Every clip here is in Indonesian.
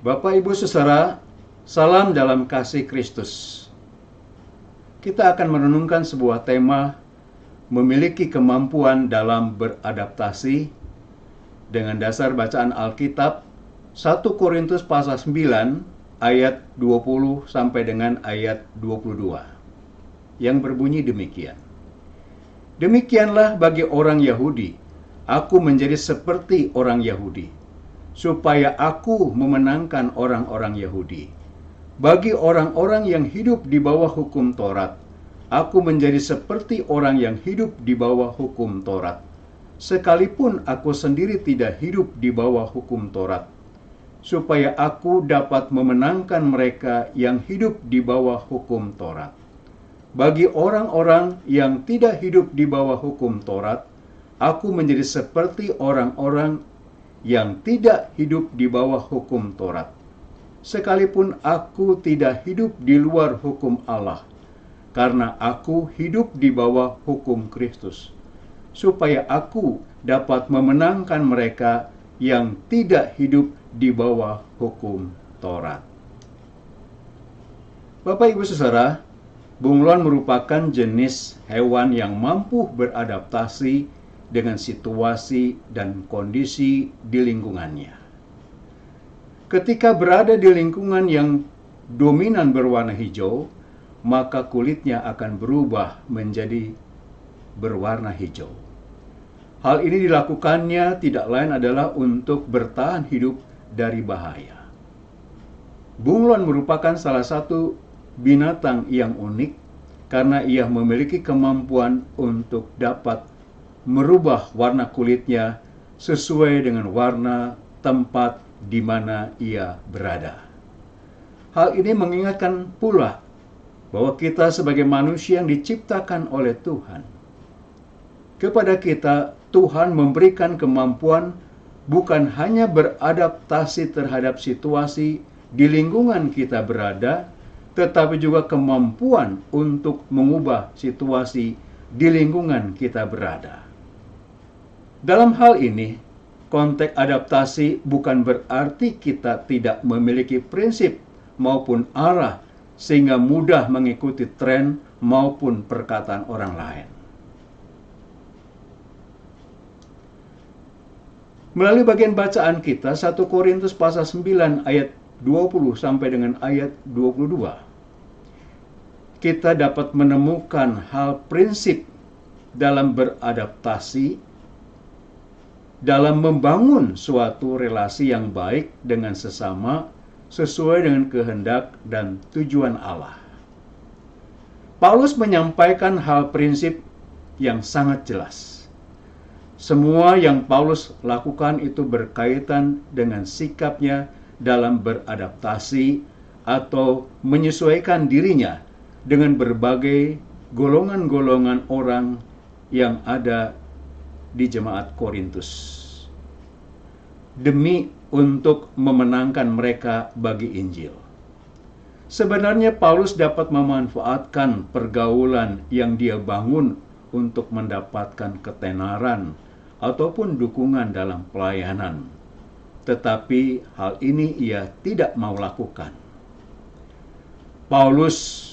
Bapak Ibu Saudara, salam dalam kasih Kristus. Kita akan merenungkan sebuah tema memiliki kemampuan dalam beradaptasi dengan dasar bacaan Alkitab 1 Korintus pasal 9 ayat 20 sampai dengan ayat 22 yang berbunyi demikian. Demikianlah bagi orang Yahudi, aku menjadi seperti orang Yahudi, supaya aku memenangkan orang-orang Yahudi. Bagi orang-orang yang hidup di bawah hukum Taurat, aku menjadi seperti orang yang hidup di bawah hukum Taurat. Sekalipun aku sendiri tidak hidup di bawah hukum Taurat, supaya aku dapat memenangkan mereka yang hidup di bawah hukum Taurat. Bagi orang-orang yang tidak hidup di bawah hukum Taurat, aku menjadi seperti orang-orang yang tidak hidup di bawah hukum Taurat. Sekalipun aku tidak hidup di luar hukum Allah, karena aku hidup di bawah hukum Kristus, supaya aku dapat memenangkan mereka yang tidak hidup di bawah hukum Taurat. Bapak Ibu Saudara, bunglon merupakan jenis hewan yang mampu beradaptasi dengan situasi dan kondisi di lingkungannya. Ketika berada di lingkungan yang dominan berwarna hijau, maka kulitnya akan berubah menjadi berwarna hijau. Hal ini dilakukannya tidak lain adalah untuk bertahan hidup dari bahaya. Bunglon merupakan salah satu binatang yang unik karena ia memiliki kemampuan untuk dapat merubah warna kulitnya sesuai dengan warna tempat di mana ia berada. Hal ini mengingatkan pula bahwa kita sebagai manusia yang diciptakan oleh Tuhan, kepada kita Tuhan memberikan kemampuan bukan hanya beradaptasi terhadap situasi di lingkungan kita berada, tetapi juga kemampuan untuk mengubah situasi di lingkungan kita berada. Dalam hal ini, konteks adaptasi bukan berarti kita tidak memiliki prinsip maupun arah sehingga mudah mengikuti tren maupun perkataan orang lain. Melalui bagian bacaan kita 1 Korintus pasal 9 ayat 20 sampai dengan ayat 22, kita dapat menemukan hal prinsip dalam beradaptasi, dalam membangun suatu relasi yang baik dengan sesama sesuai dengan kehendak dan tujuan Allah. Paulus menyampaikan hal prinsip yang sangat jelas. Semua yang Paulus lakukan itu berkaitan dengan sikapnya dalam beradaptasi atau menyesuaikan dirinya dengan berbagai golongan-golongan orang yang ada di jemaat Korintus, demi untuk memenangkan mereka bagi Injil. Sebenarnya Paulus dapat memanfaatkan pergaulan yang dia bangun untuk mendapatkan ketenaran ataupun dukungan dalam pelayanan. Tetapi hal ini ia tidak mau lakukan. Paulus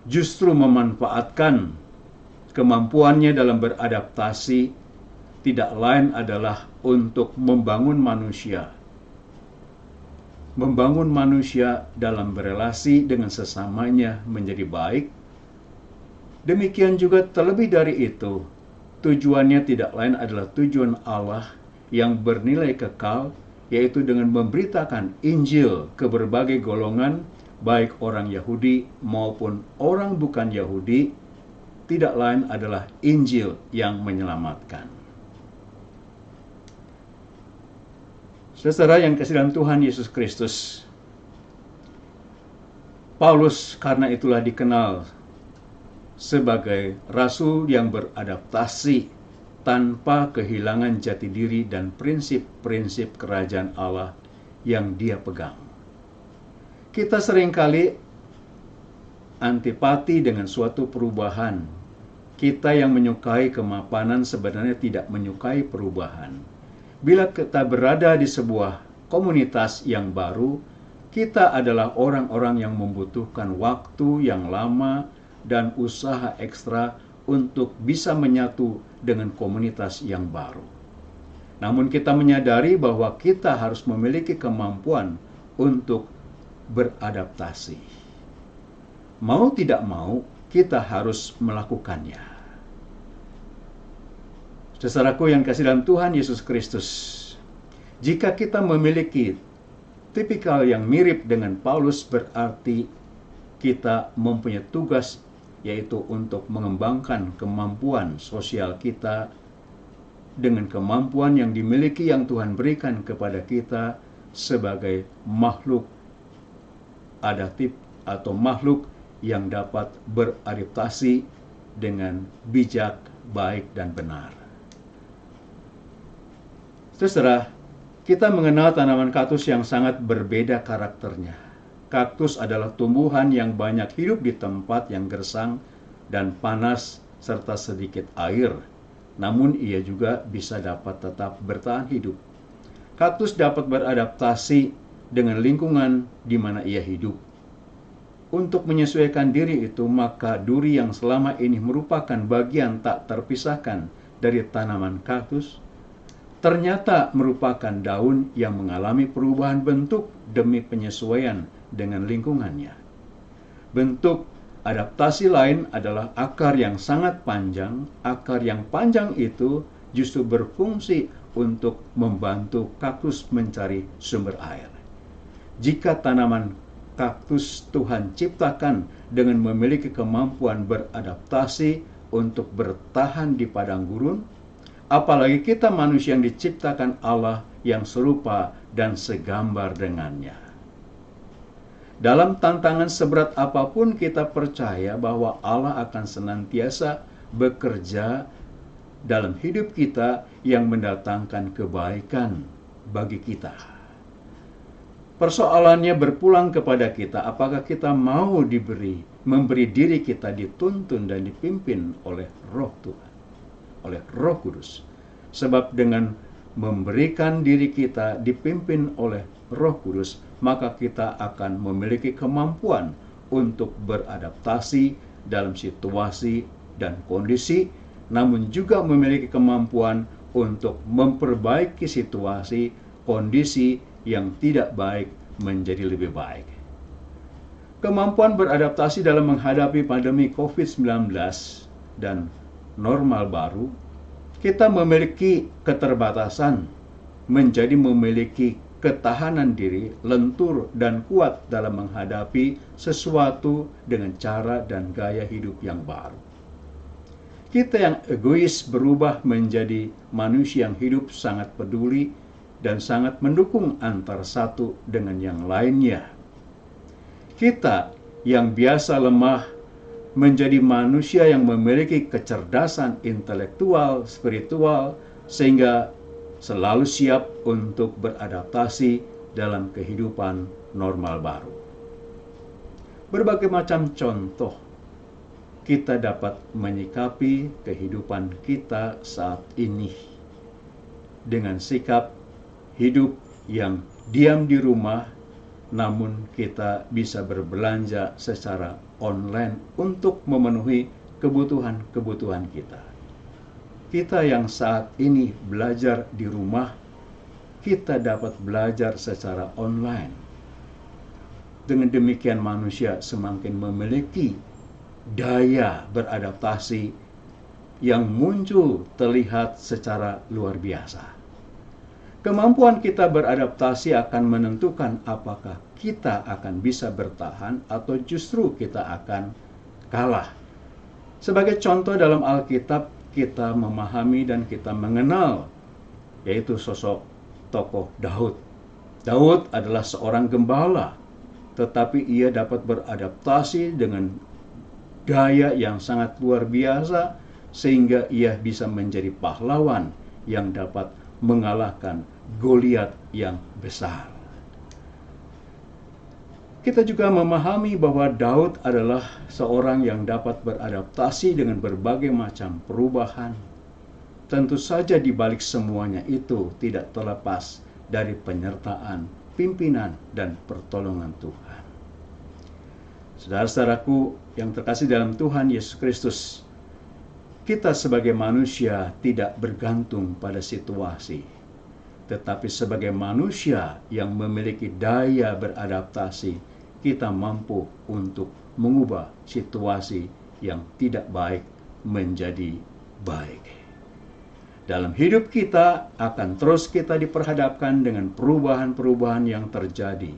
justru memanfaatkan kemampuannya dalam beradaptasi tidak lain adalah untuk membangun manusia. Membangun manusia dalam berelasi dengan sesamanya menjadi baik. Demikian juga terlebih dari itu, tujuannya tidak lain adalah tujuan Allah yang bernilai kekal, yaitu dengan memberitakan Injil ke berbagai golongan, baik orang Yahudi maupun orang bukan Yahudi, tidak lain adalah Injil yang menyelamatkan. Saudara yang kasih dalam Tuhan Yesus Kristus, Paulus karena itulah dikenal sebagai rasul yang beradaptasi tanpa kehilangan jati diri dan prinsip-prinsip kerajaan Allah yang dia pegang. Kita seringkali antipati dengan suatu perubahan. Kita yang menyukai kemapanan sebenarnya tidak menyukai perubahan. Bila kita berada di sebuah komunitas yang baru, kita adalah orang-orang yang membutuhkan waktu yang lama dan usaha ekstra untuk bisa menyatu dengan komunitas yang baru. Namun kita menyadari bahwa kita harus memiliki kemampuan untuk beradaptasi. Mau tidak mau, kita harus melakukannya. Saudaraku yang kasih dalam Tuhan Yesus Kristus, jika kita memiliki tipikal yang mirip dengan Paulus, berarti kita mempunyai tugas, yaitu untuk mengembangkan kemampuan sosial kita dengan kemampuan yang dimiliki yang Tuhan berikan kepada kita sebagai makhluk adaptif atau makhluk yang dapat beradaptasi dengan bijak, baik, dan benar. Saudara, kita mengenal tanaman kaktus yang sangat berbeda karakternya. Kaktus adalah tumbuhan yang banyak hidup di tempat yang gersang dan panas serta sedikit air. Namun ia juga bisa dapat tetap bertahan hidup. Kaktus dapat beradaptasi dengan lingkungan di mana ia hidup. Untuk menyesuaikan diri itu, maka duri yang selama ini merupakan bagian tak terpisahkan dari tanaman kaktus, ternyata merupakan daun yang mengalami perubahan bentuk demi penyesuaian dengan lingkungannya. Bentuk adaptasi lain adalah akar yang sangat panjang. Akar yang panjang itu justru berfungsi untuk membantu kaktus mencari sumber air. Jika tanaman kaktus Tuhan ciptakan dengan memiliki kemampuan beradaptasi untuk bertahan di padang gurun, apalagi kita manusia yang diciptakan Allah yang serupa dan segambar dengannya. Dalam tantangan seberat apapun, kita percaya bahwa Allah akan senantiasa bekerja dalam hidup kita yang mendatangkan kebaikan bagi kita. Persoalannya berpulang kepada kita, apakah kita mau memberi diri kita dituntun dan dipimpin oleh Roh Tuhan, oleh Roh Kudus. Sebab dengan memberikan diri kita dipimpin oleh Roh Kudus, maka kita akan memiliki kemampuan untuk beradaptasi dalam situasi dan kondisi, namun juga memiliki kemampuan untuk memperbaiki situasi, kondisi yang tidak baik menjadi lebih baik. Kemampuan beradaptasi dalam menghadapi pandemi COVID-19 dan normal baru, kita memiliki keterbatasan menjadi memiliki ketahanan diri, lentur, dan kuat dalam menghadapi sesuatu dengan cara dan gaya hidup yang baru. Kita yang egois berubah menjadi manusia yang hidup sangat peduli dan sangat mendukung antara satu dengan yang lainnya. Kita yang biasa lemah menjadi manusia yang memiliki kecerdasan intelektual, spiritual, sehingga selalu siap untuk beradaptasi dalam kehidupan normal baru. Berbagai macam contoh kita dapat menyikapi kehidupan kita saat ini dengan sikap hidup yang diam di rumah, namun kita bisa berbelanja secara online untuk memenuhi kebutuhan-kebutuhan kita. Kita yang saat ini belajar di rumah, kita dapat belajar secara online. Dengan demikian manusia semakin memiliki daya beradaptasi yang muncul terlihat secara luar biasa. Kemampuan kita beradaptasi akan menentukan apakah kita akan bisa bertahan atau justru kita akan kalah. Sebagai contoh dalam Alkitab, kita memahami dan kita mengenal yaitu sosok tokoh Daud. Daud adalah seorang gembala, tetapi ia dapat beradaptasi dengan gaya yang sangat luar biasa sehingga ia bisa menjadi pahlawan yang dapat mengalahkan Goliat yang besar. Kita juga memahami bahwa Daud adalah seorang yang dapat beradaptasi dengan berbagai macam perubahan. Tentu saja di balik semuanya itu tidak terlepas dari penyertaan, pimpinan, dan pertolongan Tuhan. Saudara-saudaraku yang terkasih dalam Tuhan Yesus Kristus, kita sebagai manusia tidak bergantung pada situasi, tetapi sebagai manusia yang memiliki daya beradaptasi, kita mampu untuk mengubah situasi yang tidak baik menjadi baik. Dalam hidup kita akan terus kita diperhadapkan dengan perubahan-perubahan yang terjadi.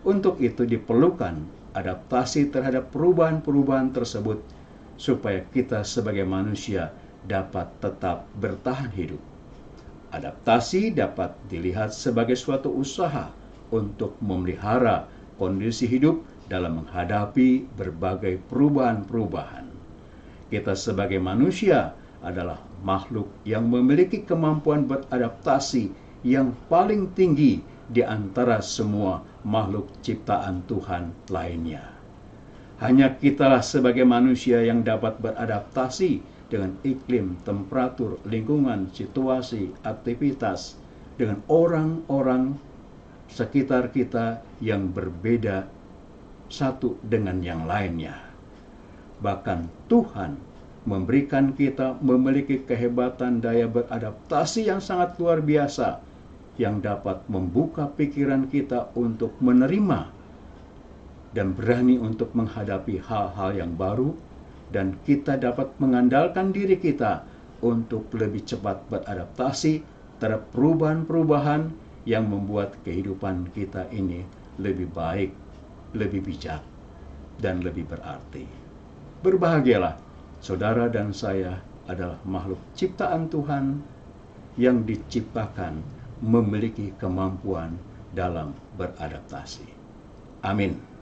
Untuk itu diperlukan adaptasi terhadap perubahan-perubahan tersebut supaya kita sebagai manusia dapat tetap bertahan hidup. Adaptasi dapat dilihat sebagai suatu usaha untuk memelihara kondisi hidup dalam menghadapi berbagai perubahan-perubahan. Kita sebagai manusia adalah makhluk yang memiliki kemampuan beradaptasi yang paling tinggi di antara semua makhluk ciptaan Tuhan lainnya. Hanya kitalah sebagai manusia yang dapat beradaptasi dengan iklim, temperatur, lingkungan, situasi, aktivitas, dengan orang-orang sekitar kita yang berbeda satu dengan yang lainnya. Bahkan Tuhan memberikan kita memiliki kehebatan daya beradaptasi yang sangat luar biasa, yang dapat membuka pikiran kita untuk menerima dan berani untuk menghadapi hal-hal yang baru, dan kita dapat mengandalkan diri kita untuk lebih cepat beradaptasi terhadap perubahan-perubahan yang membuat kehidupan kita ini lebih baik, lebih bijak, dan lebih berarti. Berbahagialah saudara dan saya adalah makhluk ciptaan Tuhan yang diciptakan memiliki kemampuan dalam beradaptasi. Amin.